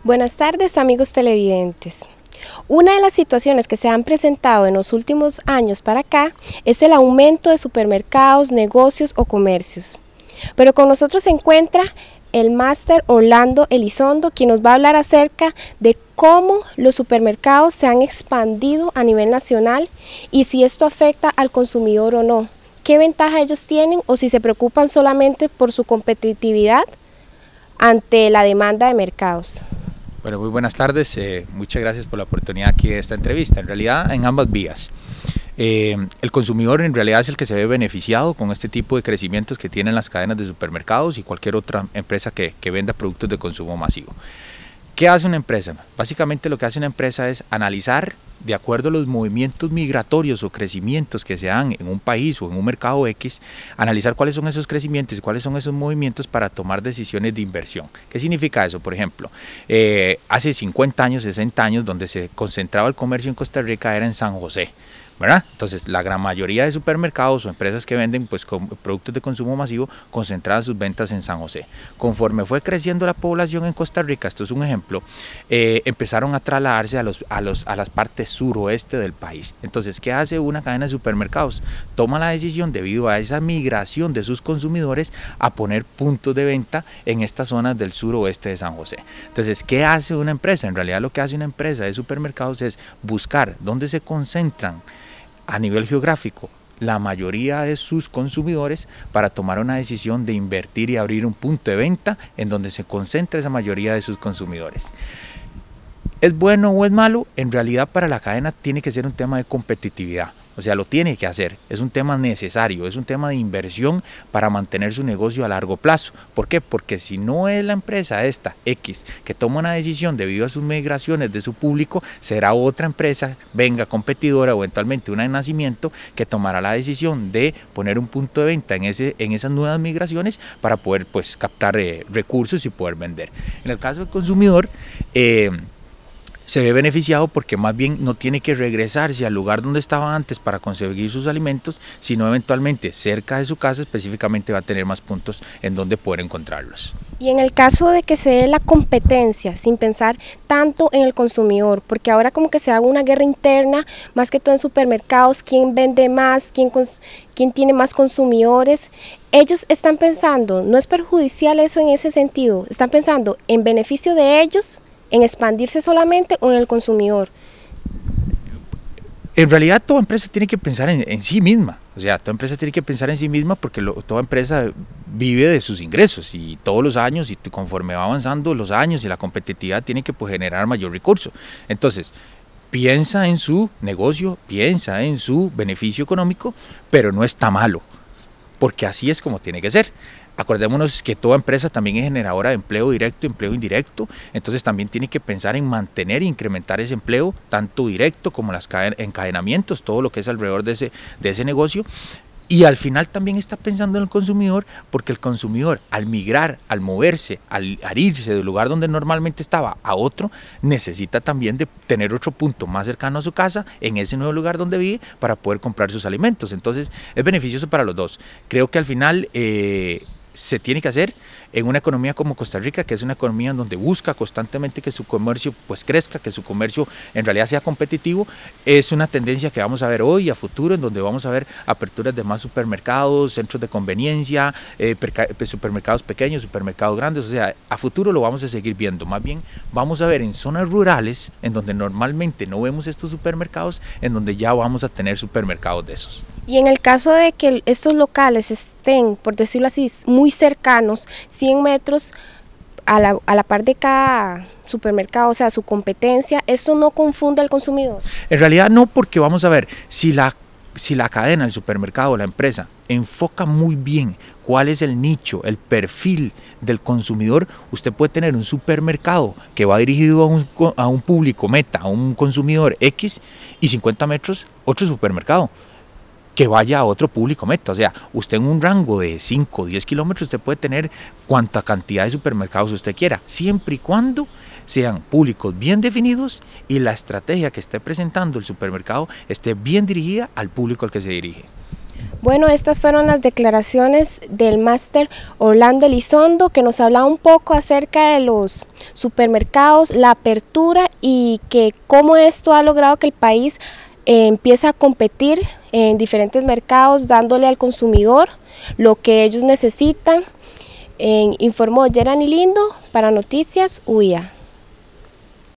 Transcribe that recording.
Buenas tardes, amigos televidentes. Una de las situaciones que se han presentado en los últimos años para acá es el aumento de supermercados, negocios o comercios. Pero con nosotros se encuentra el máster Orlando Elizondo, quien nos va a hablar acerca de cómo los supermercados se han expandido a nivel nacional y si esto afecta al consumidor o no. ¿Qué ventaja ellos tienen o si se preocupan solamente por su competitividad ante la demanda de mercados? Bueno, muy buenas tardes, muchas gracias por la oportunidad aquí de esta entrevista. En realidad, en ambas vías. El consumidor en realidad es el que se ve beneficiado con este tipo de crecimientos que tienen las cadenas de supermercados y cualquier otra empresa que venda productos de consumo masivo. ¿Qué hace una empresa? Básicamente lo que hace una empresa es analizar de acuerdo a los movimientos migratorios o crecimientos que se dan en un país o en un mercado X, analizar cuáles son esos crecimientos y cuáles son esos movimientos para tomar decisiones de inversión. ¿Qué significa eso? Por ejemplo, hace 50 años, 60 años, donde se concentraba el comercio en Costa Rica era en San José, ¿verdad? Entonces la gran mayoría de supermercados o empresas que venden pues productos de consumo masivo concentraban sus ventas en San José. Conforme fue creciendo la población en Costa Rica, esto es un ejemplo, empezaron a trasladarse a las partes suroeste del país. Entonces, ¿qué hace una cadena de supermercados? Toma la decisión, debido a esa migración de sus consumidores, a poner puntos de venta en estas zonas del suroeste de San José. Entonces, ¿qué hace una empresa? En realidad lo que hace una empresa de supermercados es buscar dónde se concentran a nivel geográfico la mayoría de sus consumidores para tomar una decisión de invertir y abrir un punto de venta en donde se concentra esa mayoría de sus consumidores. ¿Es bueno o es malo? En realidad para la cadena tiene que ser un tema de competitividad. O sea, lo tiene que hacer, es un tema necesario, es un tema de inversión para mantener su negocio a largo plazo. ¿Por qué? Porque si no es la empresa esta, X, que toma una decisión debido a sus migraciones de su público, será otra empresa, venga competidora o eventualmente una de nacimiento, que tomará la decisión de poner un punto de venta en esas nuevas migraciones para poder pues captar recursos y poder vender. En el caso del consumidor, se ve beneficiado porque más bien no tiene que regresarse al lugar donde estaba antes para conseguir sus alimentos, sino eventualmente cerca de su casa específicamente va a tener más puntos en donde poder encontrarlos. Y en el caso de que se dé la competencia sin pensar tanto en el consumidor, porque ahora como que se haga una guerra interna, más que todo en supermercados, quién vende más, quién tiene más consumidores, ellos están pensando, no es perjudicial eso en ese sentido, están pensando en beneficio de ellos, en expandirse solamente o en el consumidor. En realidad toda empresa tiene que pensar en sí misma, o sea, toda empresa tiene que pensar en sí misma porque toda empresa vive de sus ingresos y todos los años y conforme va avanzando los años y la competitividad tiene que pues, generar mayor recurso. Entonces, piensa en su negocio, piensa en su beneficio económico, pero no está malo, porque así es como tiene que ser. Acordémonos que toda empresa también es generadora de empleo directo, empleo indirecto, entonces también tiene que pensar en mantener e incrementar ese empleo, tanto directo como los encadenamientos, todo lo que es alrededor de ese negocio. Y al final también está pensando en el consumidor, porque el consumidor al migrar, al moverse, al irse del lugar donde normalmente estaba a otro, necesita también de tener otro punto más cercano a su casa, en ese nuevo lugar donde vive, para poder comprar sus alimentos. Entonces es beneficioso para los dos. Creo que al final se tiene que hacer en una economía como Costa Rica, que es una economía en donde busca constantemente que su comercio pues crezca, que su comercio en realidad sea competitivo. Es una tendencia que vamos a ver hoy y a futuro, en donde vamos a ver aperturas de más supermercados, centros de conveniencia, supermercados pequeños, supermercados grandes. O sea, a futuro lo vamos a seguir viendo. Más bien vamos a ver en zonas rurales, en donde normalmente no vemos estos supermercados, en donde ya vamos a tener supermercados de esos. Y en el caso de que estos locales estén, por decirlo así, muy cercanos, 100 metros a la par de cada supermercado, o sea, su competencia, ¿eso no confunde al consumidor? En realidad no, porque vamos a ver, si la cadena, el supermercado, la empresa, enfoca muy bien cuál es el nicho, el perfil del consumidor, usted puede tener un supermercado que va dirigido a un público meta, a un consumidor X, y 50 metros otro supermercado que vaya a otro público meta. O sea, usted en un rango de 5 o 10 kilómetros usted puede tener cuanta cantidad de supermercados usted quiera, siempre y cuando sean públicos bien definidos y la estrategia que esté presentando el supermercado esté bien dirigida al público al que se dirige. Bueno, estas fueron las declaraciones del máster Orlando Elizondo, que nos hablaba un poco acerca de los supermercados, la apertura y que cómo esto ha logrado que el país empiece a competir en diferentes mercados, dándole al consumidor lo que ellos necesitan. Informó Gerani Lindo para Noticias UIA.